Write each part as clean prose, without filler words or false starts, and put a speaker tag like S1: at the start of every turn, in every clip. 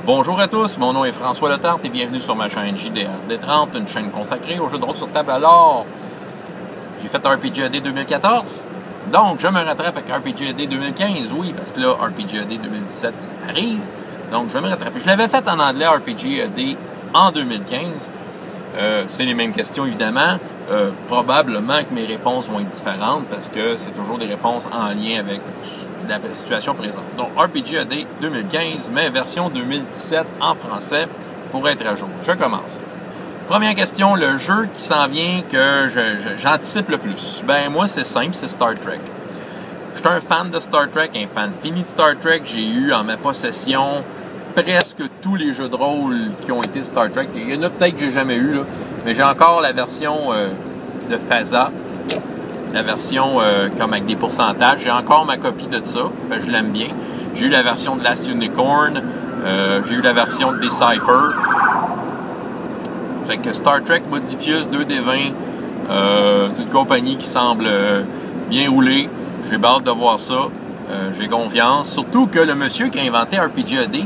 S1: Bonjour à tous, mon nom est François Letarte et bienvenue sur ma chaîne JDR-D30, une chaîne consacrée aux jeux de rôle sur table. Alors, j'ai fait RPG AD 2014, donc je me rattrape avec RPG AD 2015, oui, parce que là, RPG AD 2017 arrive, donc je vais me rattraper. Je l'avais fait en anglais, RPG AD, en 2015. C'est les mêmes questions, évidemment. Probablement que mes réponses vont être différentes parce que c'est toujours des réponses en lien avec la situation présente. Donc, RPG AD 2015, mais version 2017 en français pour être à jour. Je commence. Première question, le jeu qui s'en vient que j'anticipe le plus. Ben moi, c'est simple, c'est Star Trek. Je suis un fan de Star Trek, un fan fini de Star Trek. J'ai eu en ma possession presque tous les jeux de rôle qui ont été Star Trek. Il y en a peut-être que j'ai jamais eu, là, mais j'ai encore la version de FASA, la version comme avec des pourcentages. J'ai encore ma copie de ça, ben, je l'aime bien. J'ai eu la version de Last Unicorn, j'ai eu la version de Decipher. Fait que Star Trek Modiphius 2D20, c'est une compagnie qui semble bien rouler. J'ai hâte de voir ça. J'ai confiance. Surtout que le monsieur qui a inventé RPG AD,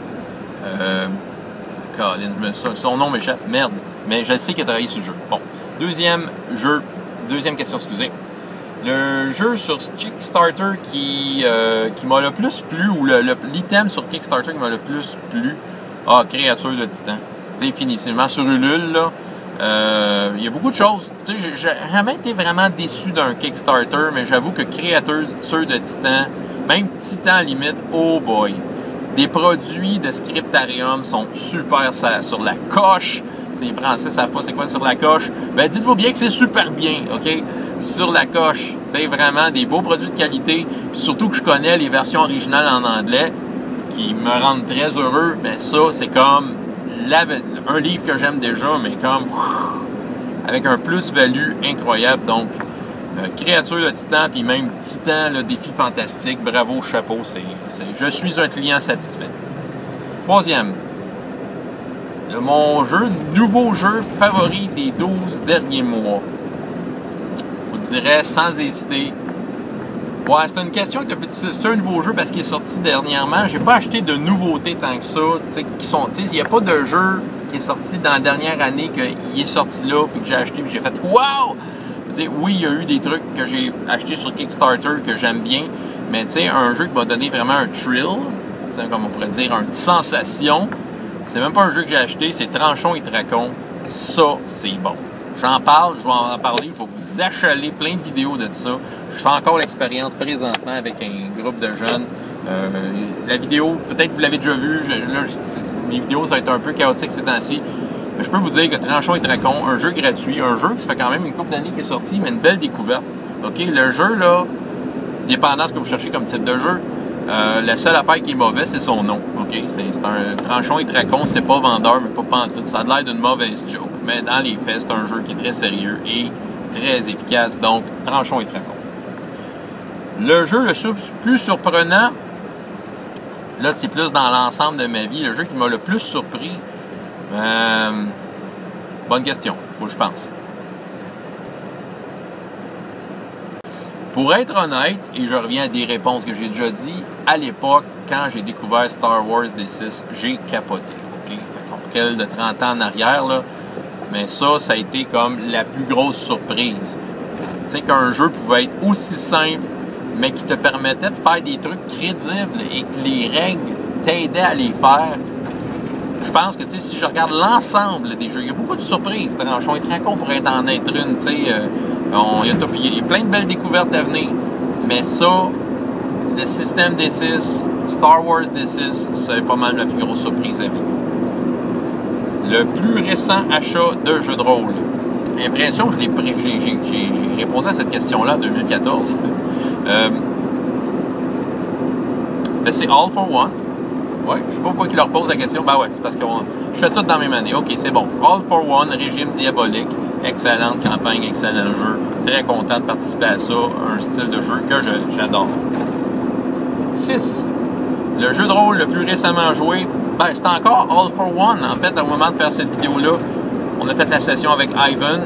S1: son nom m'échappe, merde, mais je sais qu'il a travaillé sur le jeu. Bon, deuxième question, excusez. Le jeu sur Kickstarter qui m'a le plus plu, ou l'item sur Kickstarter qui m'a le plus plu, Créature de Titan. Définitivement, sur Ulule, là, il y a beaucoup de choses. Tu sais, j'ai jamais été vraiment déçu d'un Kickstarter, mais j'avoue que Créature de Titan, même Titan limite, oh boy. Des produits de Scriptarium sont super sur la coche. Si les Français savent pas c'est quoi sur la coche, ben dites-vous bien que c'est super bien, OK? Sur la coche. C'est vraiment des beaux produits de qualité. Puis surtout que je connais les versions originales en anglais qui me rendent très heureux. Ben ça, c'est comme un livre que j'aime déjà, mais comme avec un plus-value incroyable. Donc, Créature de Titan, puis même Titan, le défi fantastique. Bravo, chapeau. Je suis un client satisfait. Troisième. Mon nouveau jeu favori des 12 derniers mois. Je vous dirais sans hésiter. Ouais, c'est une question que c'est un nouveau jeu parce qu'il est sorti dernièrement. J'ai pas acheté de nouveautés tant que ça. Il n'y a pas de jeu qui est sorti dans la dernière année qu'il est sorti là, puis que j'ai acheté, puis j'ai fait wow! Oui, il y a eu des trucs que j'ai achetés sur Kickstarter que j'aime bien, mais un jeu qui m'a donné vraiment un thrill, comme on pourrait dire, une sensation, c'est même pas un jeu que j'ai acheté, c'est Tranchons et Dracons. Ça, c'est bon. J'en parle, je vais en parler, je vais vous achaler plein de vidéos de ça. Je fais encore l'expérience présentement avec un groupe de jeunes. La vidéo, peut-être que vous l'avez déjà vue, mes vidéos, ça va être un peu chaotique ces temps-ci. Mais je peux vous dire que Tranchons et Dracons, un jeu gratuit, un jeu qui fait quand même une couple d'années qui est sorti, mais une belle découverte. OK, le jeu, là, dépendant de ce que vous cherchez comme type de jeu, la seule affaire qui est mauvaise, c'est son nom. OK, c'est un Tranchons et Dracons, c'est pas vendeur, mais pas pantoute. Ça a l'air d'une mauvaise joke. Mais dans les faits, c'est un jeu qui est très sérieux et très efficace. Donc, Tranchons et Dracons. Le jeu le plus surprenant, là, c'est plus dans l'ensemble de ma vie, le jeu qui m'a le plus surpris. Bonne question, faut que je pense. Pour être honnête, et je reviens à des réponses que j'ai déjà dit, à l'époque, quand j'ai découvert Star Wars D6, j'ai capoté. Okay? Fait qu'on recule de 30 ans en arrière, là, mais ça a été comme la plus grosse surprise. Tu sais, qu'un jeu pouvait être aussi simple, mais qui te permettait de faire des trucs crédibles et que les règles t'aidaient à les faire. Je pense que si je regarde l'ensemble des jeux, il y a beaucoup de surprises. Tranchons et Dracons pourrait en être une. Il y a plein de belles découvertes à venir. Mais ça, le système D6, Star Wars D6, c'est pas mal la plus grosse surprise à vie. Le plus récent achat de jeu de rôle. J'ai l'impression que j'ai répondu à cette question-là en 2014. C'est All for One. Ouais, je sais pas pourquoi ils leur posent la question. Ben ouais, c'est parce que je fais tout dans la même année. OK, c'est bon. All for One, Régime Diabolique. Excellente campagne, excellent jeu. Très content de participer à ça. Un style de jeu que j'adore. 6. Le jeu de rôle le plus récemment joué, ben c'est encore All for One. En fait, au moment de faire cette vidéo-là, on a fait la session avec Ivan.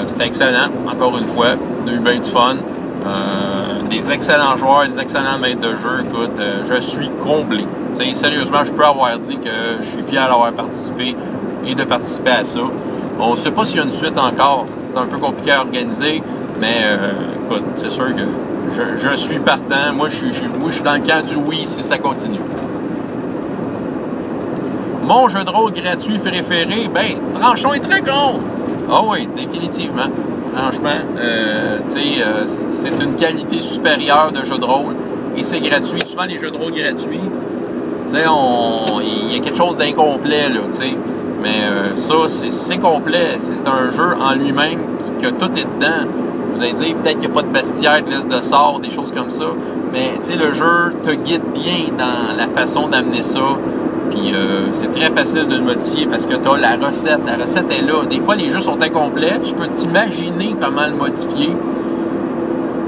S1: C'était excellent, encore une fois. On a eu bien du fun. Des excellents joueurs, des excellents maîtres de jeu. Écoute, je suis comblé. sais, sérieusement, je peux avoir dit que je suis fier d'avoir participé et de participer à ça. On ne sait pas s'il y a une suite encore. C'est un peu compliqué à organiser, mais écoute, c'est sûr que je suis partant. Moi, je suis dans le camp du oui si ça continue. Mon jeu de rôle gratuit préféré, ben, Tranchons et Dragons. Ah oui, définitivement. Franchement, c'est une qualité supérieure de jeu de rôle et c'est gratuit. Souvent, les jeux de rôle gratuits, il y a quelque chose d'incomplet, là, tu sais. Mais ça, c'est complet. C'est un jeu en lui-même que tout est dedans. Vous allez dire, peut-être qu'il n'y a pas de bestiaire, de liste de sorts, des choses comme ça. Mais, tu sais, le jeu te guide bien dans la façon d'amener ça. Puis c'est très facile de le modifier parce que tu as la recette. La recette est là. Des fois, les jeux sont incomplets. Tu peux t'imaginer comment le modifier.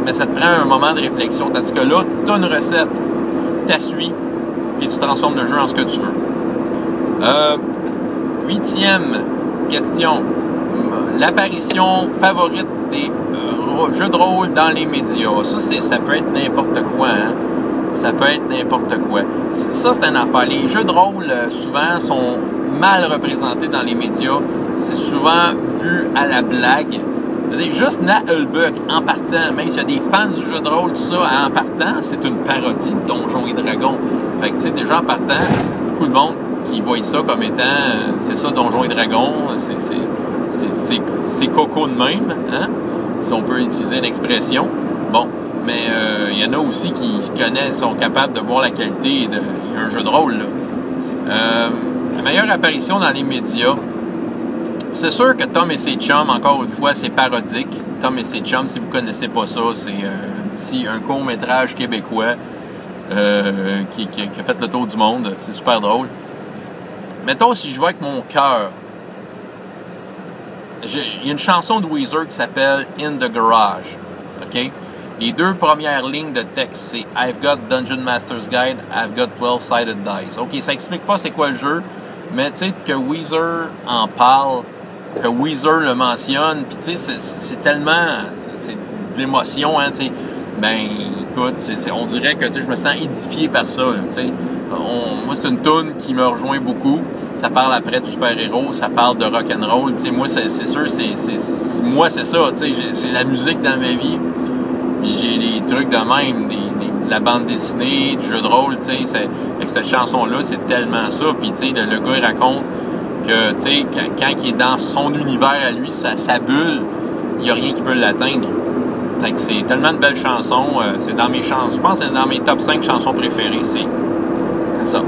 S1: Mais ça te prend un moment de réflexion. Tandis que là, tu as une recette. Tu suis. Puis tu transformes le jeu en ce que tu veux. 8e question. L'apparition favorite des jeux de rôle dans les médias. Ça peut être n'importe quoi, hein? Ça peut être n'importe quoi. Ça, c'est une affaire. Les jeux de rôle, souvent, sont mal représentés dans les médias. C'est souvent vu à la blague. Juste Nat Hulbuck, en partant, même s'il y a des fans du jeu de rôle, tout ça, en partant, c'est une parodie de Donjons et Dragons. Fait que, tu sais, déjà en partant, beaucoup de monde qui voit ça comme étant, c'est ça, Donjons et Dragons, c'est coco de même, hein? Si on peut utiliser une expression. Bon. Mais il y en a aussi qui connaissent, sont capables de voir la qualité d'un jeu de rôle. La meilleure apparition dans les médias, c'est sûr que Tom et ses chums, encore une fois, c'est parodique. Tom et ses chums, si vous ne connaissez pas ça, c'est un court-métrage québécois qui a fait le tour du monde. C'est super drôle. Mettons, si je vais avec mon cœur, il y a une chanson de Weezer qui s'appelle « In the Garage ». OK? Les deux premières lignes de texte, c'est « I've got Dungeon Master's Guide, I've got 12-sided dice ». OK, ça explique pas c'est quoi le jeu, mais tu sais, que Weezer en parle, que Weezer le mentionne, puis tu sais, c'est tellement... C'est de l'émotion, hein, tu sais. Ben, écoute, on dirait que je me sens édifié par ça, tu sais. Moi, c'est une toune qui me rejoint beaucoup. Ça parle après de super-héros, ça parle de rock'n'roll, tu sais. Moi, c'est sûr, moi, c'est ça, tu sais. J'ai la musique dans ma vie. Puis j'ai des trucs de même, de la bande dessinée, du jeu de rôle, tu sais. Avec cette chanson-là, c'est tellement ça. Puis, tu sais, le gars, il raconte que, tu sais, quand il est dans son univers à lui, sa bulle, il n'y a rien qui peut l'atteindre. Fait que c'est tellement de belles chansons. C'est dans mes chansons. Je pense que c'est dans mes top 5 chansons préférées. C'est ça.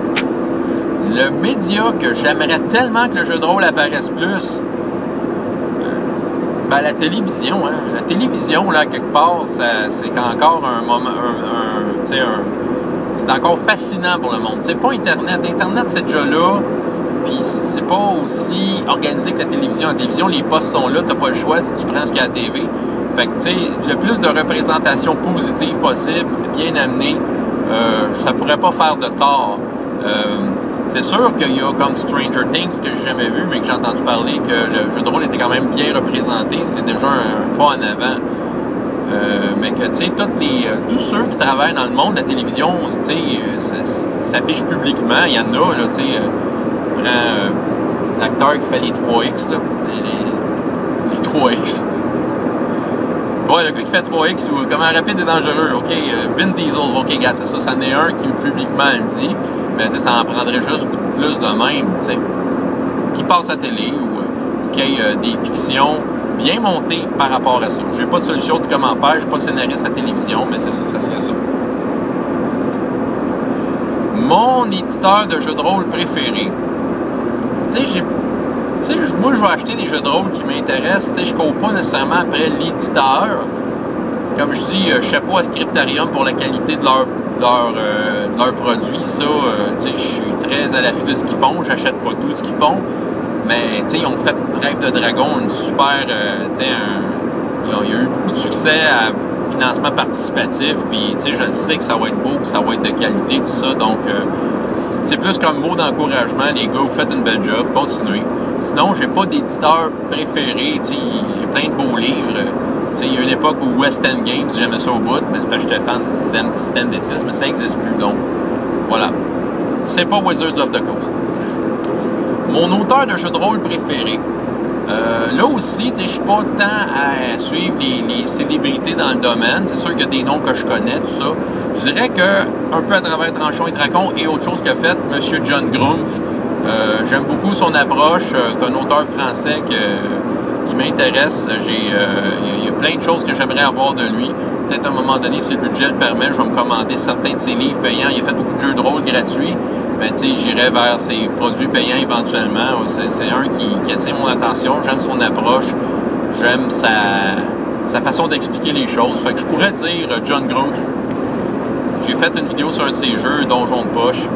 S1: Le média que j'aimerais tellement que le jeu de rôle apparaisse plus, ben, la télévision, hein. La télévision, là, quelque part, c'est encore un moment, c'est encore fascinant pour le monde. C'est pas Internet. Internet, c'est déjà là, puis c'est pas aussi organisé que la télévision. La télévision, les postes sont là, t'as pas le choix si tu prends ce qu'il y a à la TV. Fait que, tu sais, le plus de représentation positive possible, bien amenée, ça pourrait pas faire de tort. C'est sûr qu'il y a comme Stranger Things que j'ai jamais vu, mais que j'ai entendu parler que le jeu de rôle était quand même bien représenté. C'est déjà un pas en avant. Mais que, tu sais, tous ceux qui travaillent dans le monde de la télévision, tu sais, s'affichent publiquement. Il y en a, là, tu sais, prends l'acteur qui fait les 3X, là, les 3X. Ouais, le gars qui fait 3X, ou comment rapide et dangereux, OK, Vin Diesel, OK, gars, c'est ça, c'en est un qui publiquement le dit. Ben, ça en prendrait juste plus de même, tu sais, qui passe à la télé ou qu'il y ait des fictions bien montées par rapport à ça. J'ai pas de solution de comment faire, je suis pas scénariste à la télévision, mais c'est ça, ça serait ça. Mon éditeur de jeux de rôle préféré, tu sais, moi, je vais acheter des jeux de rôle qui m'intéressent, tu sais, je cours pas nécessairement après l'éditeur. Comme je dis, je sais pas à Scriptarium pour la qualité de leurs produits, ça, tu sais, je suis très à l'affût de ce qu'ils font, j'achète pas tout ce qu'ils font, mais, tu sais, ils ont fait Rêve de Dragon, une super, tu sais, il y a eu beaucoup de succès à financement participatif, puis, tu sais, je sais que ça va être beau, que ça va être de qualité, tout ça, donc, c'est plus comme mot d'encouragement, les gars, vous faites une belle job, continuez. Sinon, j'ai pas d'éditeur préféré, tu sais, j'ai plein de beaux livres. Tu sais, il y a une époque où West End Games, j'aimais ça au bout, mais c'est parce que j'étais fan du système D6, mais ça n'existe plus, donc voilà. c'est pas Wizards of the Coast. Mon auteur de jeu de rôle préféré, là aussi, je suis pas tant à suivre les célébrités dans le domaine. C'est sûr qu'il y a des noms que je connais, tout ça. Je dirais que, un peu à travers Tranchons et Dracons et autre chose qu'il a fait, M. John Grumpf, j'aime beaucoup son approche. C'est un auteur français qui m'intéresse. Il y a plein de choses que j'aimerais avoir de lui. Peut-être à un moment donné, si le budget le permet, je vais me commander certains de ses livres payants. Il a fait beaucoup de jeux de rôle gratuits. Mais tu sais, j'irai vers ses produits payants éventuellement. C'est un qui attire mon attention. J'aime son approche. J'aime sa façon d'expliquer les choses. Fait que je pourrais dire John Grumpf. J'ai fait une vidéo sur un de ses jeux, Donjon de poche,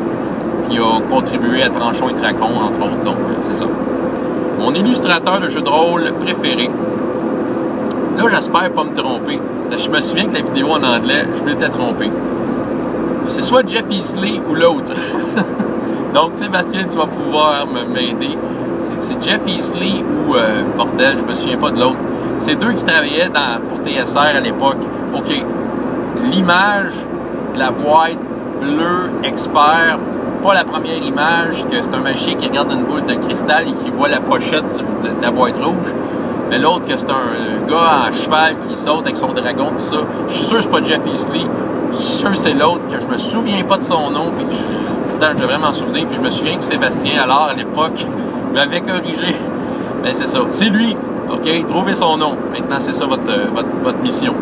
S1: qui a contribué à Tranchons et Dracons, entre autres. Donc, c'est ça. Mon illustrateur de jeu de rôle préféré. Là, j'espère pas me tromper. Je me souviens que la vidéo en anglais, je m'étais trompé. C'est soit Jeff Easley ou l'autre. Donc, Sébastien, tu vas pouvoir m'aider. C'est Jeff Easley ou, bordel, je me souviens pas de l'autre. C'est deux qui travaillaient pour TSR à l'époque. OK. L'image de la boîte bleue expert, pas la première image, que c'est un magicien qui regarde une boule de cristal et qui voit la pochette de la boîte rouge. Mais l'autre, que c'est un gars à cheval qui saute avec son dragon, tout ça. Je suis sûr que c'est pas Jeff Easley. Je suis sûr que c'est l'autre, que je me souviens pas de son nom. Puis pourtant, je devrais m'en souvenir. Puis je me souviens que Sébastien, alors, à l'époque, m'avait corrigé. Mais c'est ça. C'est lui. OK? Trouvez son nom. Maintenant, c'est ça votre mission.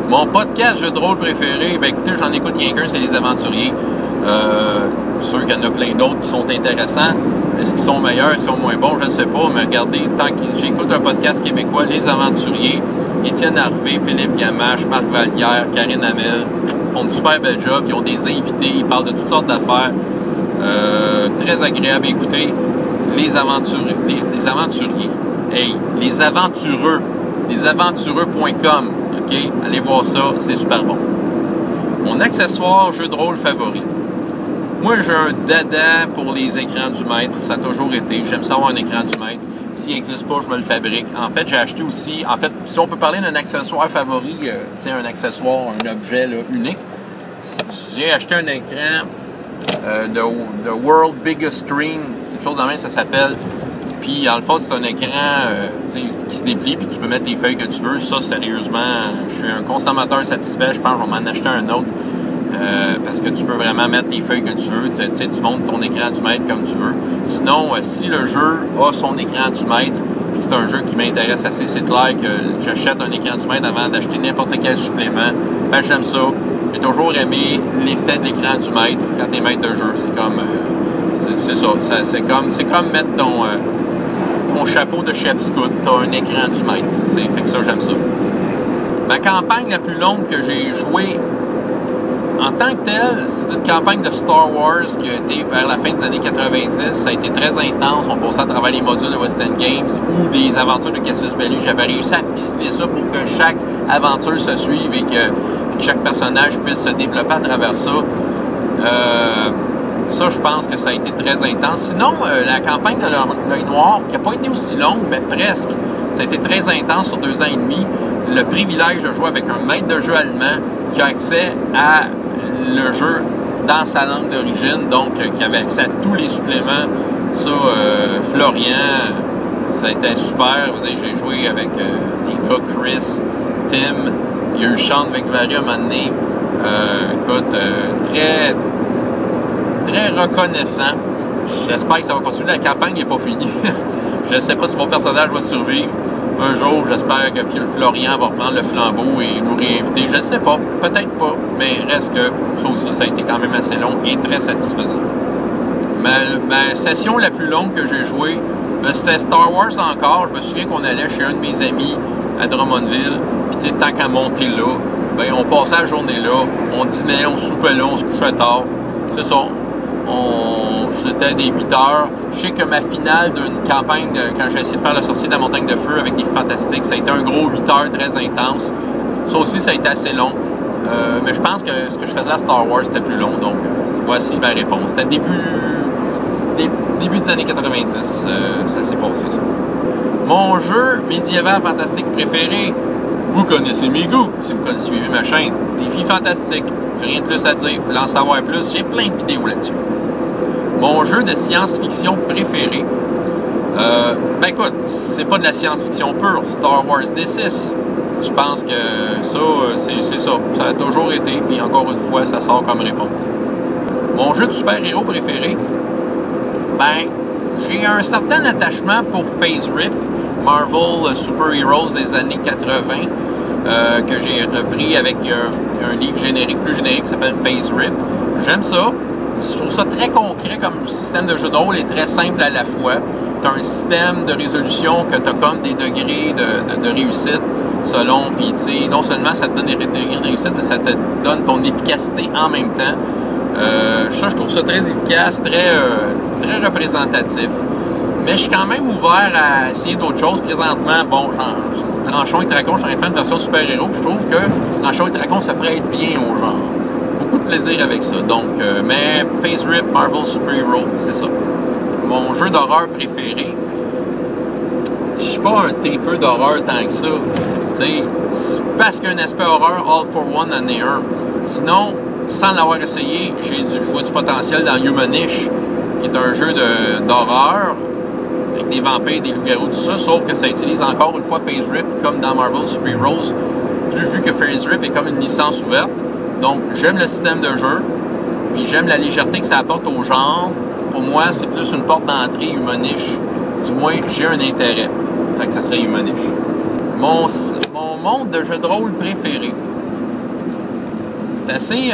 S1: Mon podcast jeu de rôle préféré, ben écoutez, j'en écoute rien qu'un, c'est Les Aventuriers. Sûr qu'il y en a plein d'autres qui sont intéressants. Est-ce qu'ils sont meilleurs, est-ce qu'ils sont moins bons, je ne sais pas. Mais regardez, tant que j'écoute un podcast québécois, Les Aventuriers, Étienne Harvey, Philippe Gamache, Marc Vallière, Karine Hamel font une super belle job. Ils ont des invités, ils parlent de toutes sortes d'affaires. Très agréable à écouter. Les Aventuriers. Hey, les Aventureux. Lesaventureux.com. OK? Allez voir ça, c'est super bon. Mon accessoire jeu de rôle favori. Moi, j'ai un dada pour les écrans du maître. Ça a toujours été. J'aime ça avoir un écran du maître. S'il n'existe pas, je me le fabrique. En fait, j'ai acheté aussi... En fait, si on peut parler d'un accessoire favori, tu sais, un accessoire, un objet là, unique, j'ai acheté un écran de World Biggest Screen. Quelque chose de même, ça s'appelle. Puis, en le fond, c'est un écran qui se déplie, puis tu peux mettre les feuilles que tu veux. Ça, sérieusement, je suis un consommateur satisfait. Je pense que je vais m'en acheter un autre. Parce que tu peux vraiment mettre les feuilles que tu veux. Tu montes ton écran du maître comme tu veux. Sinon, si le jeu a son écran du maître, puis c'est un jeu qui m'intéresse assez, c'est clair que j'achète un écran du maître avant d'acheter n'importe quel supplément. Ben, j'aime ça. J'ai toujours aimé l'effet de l'écran du maître quand tu es maître de jeu. C'est comme... c'est ça. C'est comme mettre ton chapeau de chef scout. Tu as un écran du maître. Fait que ça, j'aime ça. Ma campagne la plus longue que j'ai jouée en tant que telle, c'est une campagne de Star Wars qui a été vers la fin des années 90. Ça a été très intense. On passait à travers les modules de West End Games ou des aventures de Cassius Belli. J'avais réussi à ficeler ça pour que chaque aventure se suive et que chaque personnage puisse se développer à travers ça. Ça, je pense que ça a été très intense. Sinon, la campagne de l'Œil Noir, qui n'a pas été aussi longue, mais presque, ça a été très intense sur 2 ans et demi. Le privilège de jouer avec un maître de jeu allemand qui a accès à le jeu dans sa langue d'origine, donc qui avait accès à tous les suppléments. Ça, Florian, ça a été super. Vous savez, j'ai joué avec les gars Chris, Tim, il y a eu Chante avec Varia à un moment donné. Écoute, très, très reconnaissant. J'espère que ça va continuer. La campagne n'est pas finie. Je ne sais pas si mon personnage va survivre. Un jour, j'espère que Florian va reprendre le flambeau et nous réinviter. Je ne sais pas, peut-être pas, mais reste que ça aussi, ça a été quand même assez long et très satisfaisant. Ma session la plus longue que j'ai jouée, c'était Star Wars encore. Je me souviens qu'on allait chez un de mes amis à Drummondville, puis tu sais, tant qu'à monter là, ben on passait la journée là, on dînait, on soupait là, on se couchait tard. C'est ça. C'était des 8 heures. Je sais que ma finale d'une campagne, quand j'ai essayé de faire le sorcier de la montagne de feu avec des fantastiques, ça a été un gros 8 heures très intense. Ça aussi, ça a été assez long. Mais je pense que ce que je faisais à Star Wars, c'était plus long. Donc, voici ma réponse. C'était début des années 90. Ça s'est passé, ça. Mon jeu médiéval fantastique préféré, vous connaissez mes goûts, si vous suivez ma chaîne. Défi fantastique. J'ai rien de plus à dire. Vous voulez en savoir plus, j'ai plein de vidéos là-dessus. Mon jeu de science-fiction préféré. Ben écoute, c'est pas de la science-fiction pure, Star Wars D6. Je pense que ça, c'est ça. Ça a toujours été, puis encore une fois, ça sort comme réponse. Mon jeu de super-héros préféré, ben, j'ai un certain attachement pour Phase Rip, Marvel Super Heroes des années 80, que j'ai repris avec un livre générique, plus générique, qui s'appelle Phase Rip. J'aime ça. Je trouve ça très concret comme système de jeu de rôle et très simple à la fois. Tu as un système de résolution que tu as comme des degrés de réussite selon, puis tu sais, non seulement ça te donne des degrés de réussite, mais ça te donne ton efficacité en même temps. Ça, je trouve ça très efficace, très représentatif. Mais je suis quand même ouvert à essayer d'autres choses. Présentement, bon, Tranchon et Dracon, je suis en train de faire une version super-héros, je trouve que Tranchon et Dracon, ça pourrait être bien au genre. Beaucoup de plaisir avec ça. Donc, mais Phase Rip, Marvel Super Hero, c'est ça. Mon jeu d'horreur préféré, je suis pas un tripeux d'horreur tant que ça. T'sais, parce qu'il y a un aspect horreur, All for One en est un. Sinon, sans l'avoir essayé, je vois du potentiel dans Humanish, qui est un jeu d'horreur, avec des vampires, des loups-garous, tout ça, sauf que ça utilise encore une fois Phase Rip, comme dans Marvel Super Heroes, plus vu que Phase Rip est comme une licence ouverte. Donc, j'aime le système de jeu, puis j'aime la légèreté que ça apporte au genre. Pour moi, c'est plus une porte d'entrée Humanish. Du moins, j'ai un intérêt. Fait que ça serait Humanish. Mon monde de jeu de rôle préféré. C'est assez...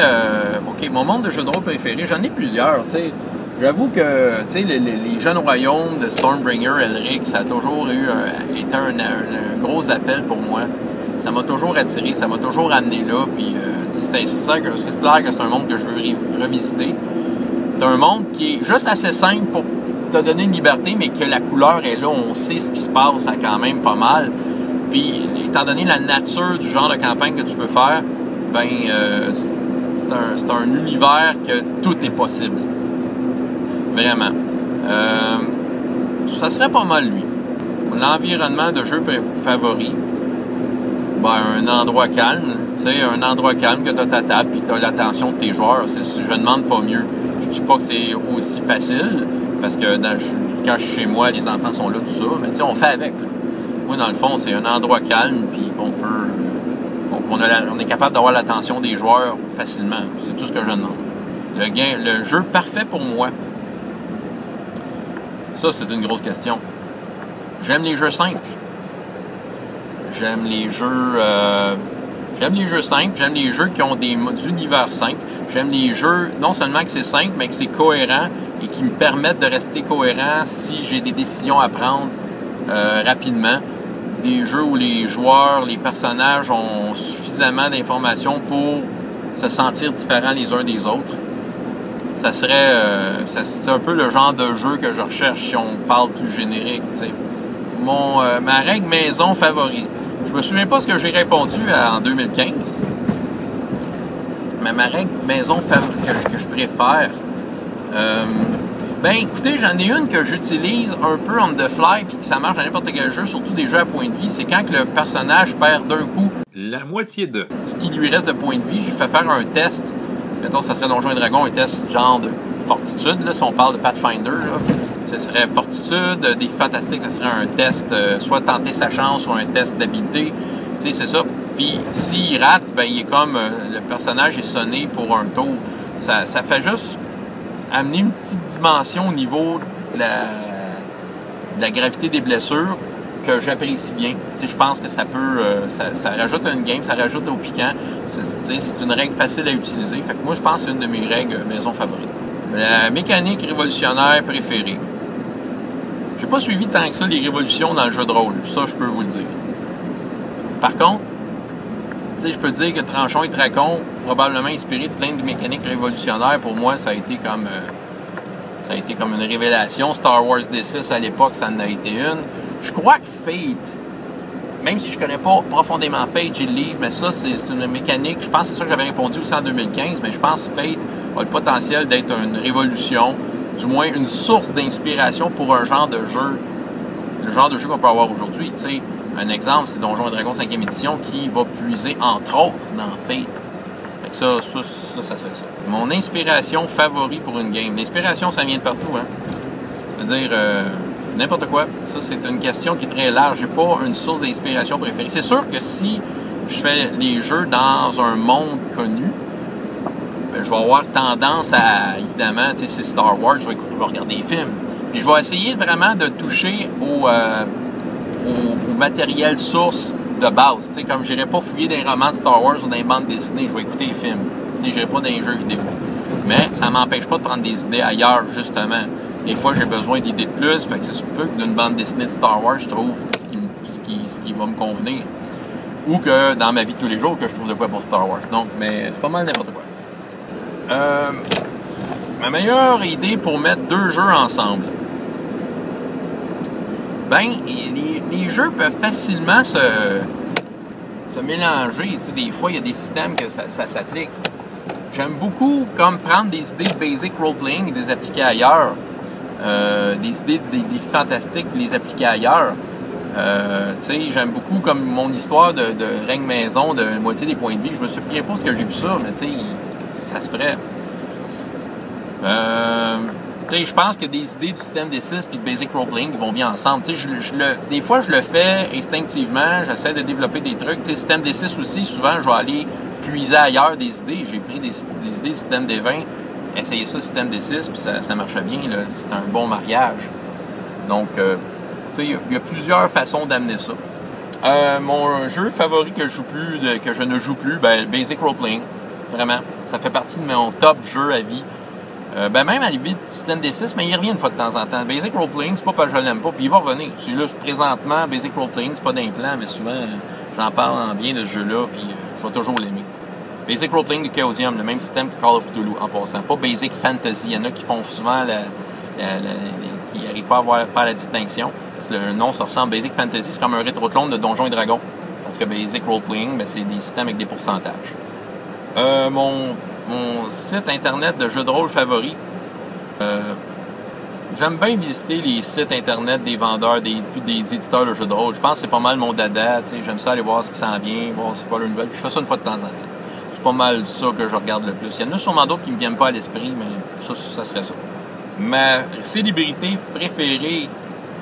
S1: OK, mon monde de jeu de rôle préféré, j'en ai plusieurs, tu sais. J'avoue que, tu sais, les jeunes royaumes de Stormbringer, Elric, ça a toujours été un gros appel pour moi. Ça m'a toujours attiré, ça m'a toujours amené là, puis c'est clair que c'est un monde que je veux revisiter. C'est un monde qui est juste assez simple pour te donner une liberté, mais que la couleur est là, on sait ce qui se passe, ça quand même pas mal. Puis, étant donné la nature du genre de campagne que tu peux faire, ben, c'est un univers que tout est possible. Vraiment. Ça serait pas mal, lui. L'environnement de jeu favori, ben, un endroit calme, tu sais, un endroit calme que tu as ta table puis tu as l'attention de tes joueurs. Je demande pas mieux. Je dis pas que c'est aussi facile, parce que quand je suis chez moi, les enfants sont là, tout ça, mais tu sais, on fait avec. Là. Moi, dans le fond, c'est un endroit calme, puis qu'on peut... on est capable d'avoir l'attention des joueurs facilement. C'est tout ce que je demande. Le jeu parfait pour moi. Ça, c'est une grosse question. J'aime les jeux simples. J'aime les jeux simples. J'aime les jeux qui ont des univers simples. J'aime les jeux, non seulement que c'est simple, mais que c'est cohérent et qui me permettent de rester cohérent si j'ai des décisions à prendre rapidement. Des jeux où les joueurs, les personnages ont suffisamment d'informations pour se sentir différents les uns des autres. Ça serait... c'est un peu le genre de jeu que je recherche si on parle plus générique, tu sais. Ma règle maison favorite. Je me souviens pas ce que j'ai répondu en 2015. Mais ma règle maison que je préfère... ben écoutez, j'en ai une que j'utilise un peu on the fly puis que ça marche dans n'importe quel jeu, surtout des jeux à point de vie. C'est quand que le personnage perd d'un coup
S2: la moitié de
S1: ce qui lui reste de points de vie. J'ai fait faire un test. Mettons, ça serait Donjons et Dragons, un test genre de fortitude, là, si on parle de Pathfinder, là. Ce serait fortitude, défi fantastique, ça serait un test, soit tenter sa chance, ou un test d'habileté. Tu sais, c'est ça. Puis, s'il rate, ben, il est comme, le personnage est sonné pour un tour. Ça fait juste amener une petite dimension au niveau de la gravité des blessures que j'apprécie bien. Tu sais, je pense que ça peut, ça rajoute une game, ça rajoute au piquant. C'est une règle facile à utiliser. Fait que moi, je pense que c'est une de mes règles maison favorites. La mécanique révolutionnaire préférée. J'ai pas suivi tant que ça les révolutions dans le jeu de rôle. Ça, je peux vous le dire. Par contre, tu sais, je peux dire que Tranchon et Dracon, probablement inspiré de plein de mécaniques révolutionnaires, pour moi, ça a été comme une révélation. Star Wars D6 à l'époque, ça en a été une. Je crois que Fate, même si je connais pas profondément Fate, j'ai le livre, mais ça, c'est une mécanique. Je pense que c'est ça que j'avais répondu aussi en 2015, mais je pense que Fate a le potentiel d'être une révolution, du moins une source d'inspiration pour un genre de jeu, le genre de jeu qu'on peut avoir aujourd'hui. Tu sais, un exemple, c'est Donjons et Dragons 5e édition qui va puiser, entre autres, dans Fate. Fait que ça serait ça. Mon inspiration favorite pour une game. L'inspiration, ça vient de partout, hein. C'est-à-dire, n'importe quoi. Ça, c'est une question qui est très large. J'ai pas une source d'inspiration préférée. C'est sûr que si je fais les jeux dans un monde connu, ben, je vais avoir tendance à, évidemment, tu sais, c'est Star Wars, je vais regarder des films. Puis je vais essayer vraiment de toucher au matériel source de base. Tu sais, comme je n'irai pas fouiller dans les romans de Star Wars ou dans les bandes dessinées, je vais écouter les films. Tu sais, je n'irai pas dans les jeux vidéo. Mais ça ne m'empêche pas de prendre des idées ailleurs, justement. Des fois, j'ai besoin d'idées de plus, fait que ça se peut que d'une bande dessinée de Star Wars, je trouve ce qui va me convenir. Ou que dans ma vie de tous les jours, que je trouve de quoi pour Star Wars. Donc, mais c'est pas mal n'importe quoi. Ma meilleure idée pour mettre deux jeux ensemble. Ben, les jeux peuvent facilement se mélanger. Tu sais, des fois, il y a des systèmes que ça s'applique. J'aime beaucoup comme prendre des idées de basic role-playing et les appliquer ailleurs. Des idées des fantastiques et les appliquer ailleurs. Tu sais, j'aime beaucoup comme mon histoire de règne maison, de moitié des points de vie. Je me souviens pas ce que j'ai vu ça, mais tu sais, ça se ferait. Tu sais, je pense que des idées du système D6 et de basic role-playing vont bien ensemble. Tu sais, des fois, je le fais instinctivement. J'essaie de développer des trucs. Tu sais, système D6 aussi, souvent, je vais aller puiser ailleurs des idées. J'ai pris des idées du système D20, essayer ça, système D6, puis ça marchait bien. C'est un bon mariage. Donc, tu sais, il y a plusieurs façons d'amener ça. Mon jeu favori que je ne joue plus, ben, basic role-playing. Vraiment. Ça fait partie de mon top jeu à vie. Ben même à la limite, système D6, mais il revient une fois de temps en temps. Basic Role-Playing, c'est pas parce que je l'aime pas, puis il va revenir. C'est là, présentement, Basic Role-Playing, c'est pas d'implant, mais souvent, j'en parle en bien de ce jeu-là, puis je vais toujours l'aimer. Basic Role-Playing du Chaosium, le même système que Call of Cthulhu, en passant. Pas Basic Fantasy. Il y en a qui font souvent qui n'arrivent pas à faire la distinction. Parce que le nom, ça ressemble. Basic Fantasy, c'est comme un rétro-clone de Donjons et Dragons. Parce que Basic Role-Playing, ben, c'est des systèmes avec des pourcentages. Mon site internet de jeux de rôle favori. J'aime bien visiter les sites internet des vendeurs, des éditeurs de jeux de rôle. Je pense que c'est pas mal mon dada. J'aime ça aller voir ce qui s'en vient, voir c'est quoi leur nouvelle. Puis je fais ça une fois de temps en temps. C'est pas mal ça que je regarde le plus. Il y en a sûrement d'autres qui me viennent pas à l'esprit, mais ça serait ça. Ma célébrité préférée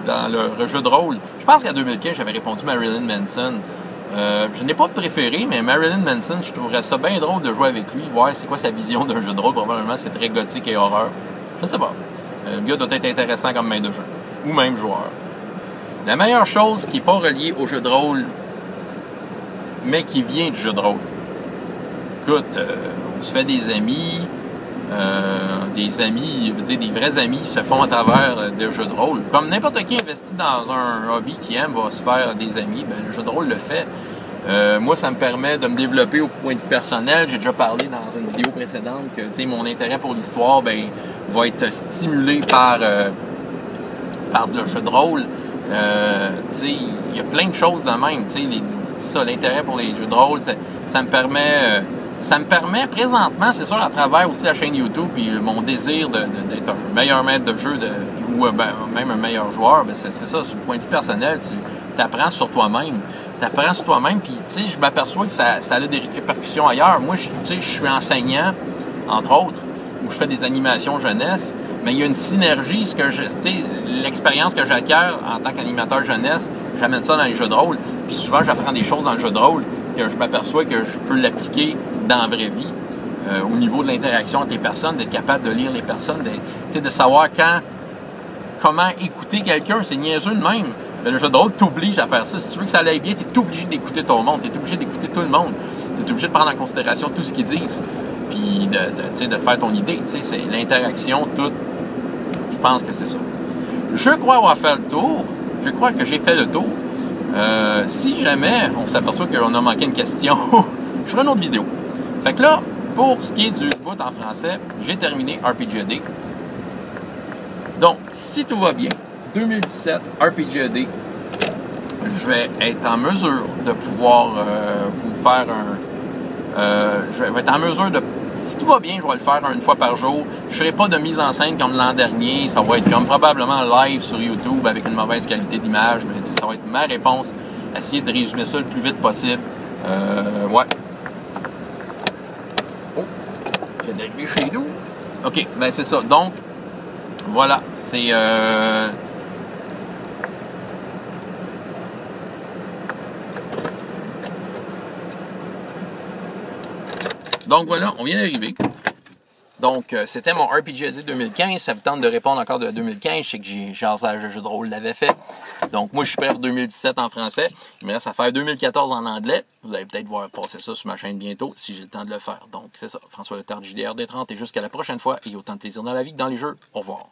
S1: dans le jeu de rôle, je pense qu'en 2015, j'avais répondu Marilyn Manson. Je n'ai pas de préféré, mais Marilyn Manson, je trouverais ça bien drôle de jouer avec lui, voir c'est quoi sa vision d'un jeu de rôle. Probablement, c'est très gothique et horreur. Je sais pas. Le gars doit être intéressant comme main de jeu. Ou même joueur. La meilleure chose qui n'est pas reliée au jeu de rôle, mais qui vient du jeu de rôle. Écoute, on se fait des amis. Je veux dire, des vrais amis se font à travers des jeux de rôle. Comme n'importe qui investi dans un hobby qui aime va se faire des amis, ben, le jeu de rôle le fait. Moi, ça me permet de me développer au point de vue personnel. J'ai déjà parlé dans une vidéo précédente que mon intérêt pour l'histoire va être stimulé par le jeu de rôle. Il y a plein de choses de même. L'intérêt pour les jeux de rôle, ça me permet... Ça me permet présentement, c'est sûr, à travers aussi la chaîne YouTube puis mon désir d'être un meilleur maître de jeu ou même un meilleur joueur, ben c'est ça, sur le point de vue personnel, tu apprends sur toi-même. Puis je m'aperçois que ça a des répercussions ailleurs. Moi, je suis enseignant, entre autres, où je fais des animations jeunesse, mais il y a une synergie, l'expérience que j'acquiers en tant qu'animateur jeunesse, j'amène ça dans les jeux de rôle. Puis souvent, j'apprends des choses dans le jeu de rôle que je m'aperçois que je peux l'appliquer dans la vraie vie, au niveau de l'interaction avec les personnes, d'être capable de lire les personnes, de savoir comment écouter quelqu'un. C'est niaiseux de même. Mais le jeu de rôle t'oblige à faire ça. Si tu veux que ça aille bien, tu es obligé d'écouter ton monde, tu es obligé d'écouter tout le monde, tu es obligé de prendre en considération tout ce qu'ils disent, puis de faire ton idée. C'est l'interaction, tout. Je pense que c'est ça. Je crois avoir fait le tour. Je crois que j'ai fait le tour. Si jamais on s'aperçoit qu'on a manqué une question, je ferai une autre vidéo. Fait que là, pour ce qui est du bout en français, j'ai terminé RPGAD. Donc, si tout va bien, 2017, RPGAD, je vais être en mesure de pouvoir vous faire je vais être en mesure de... Si tout va bien, je vais le faire une fois par jour. Je ne ferai pas de mise en scène comme l'an dernier. Ça va être comme probablement live sur YouTube avec une mauvaise qualité d'image. Mais ça va être ma réponse. Essayer de résumer ça le plus vite possible. Ouais. vient d'arriver chez nous. OK, ben c'est ça. Donc, voilà, c'est... Donc voilà, on vient d'arriver. Donc, c'était mon RPGAD 2015. Ça vous tente de répondre encore de 2015. Je sais que Jasage de jeu de rôle l'avait fait. Donc, moi, je suis prêt pour 2017 en français. Il me reste à faire 2014 en anglais. Vous allez peut-être voir passer ça sur ma chaîne bientôt, si j'ai le temps de le faire. Donc, c'est ça. François Letard, JDR D30. Et jusqu'à la prochaine fois. Et autant de plaisir dans la vie que dans les jeux. Au revoir.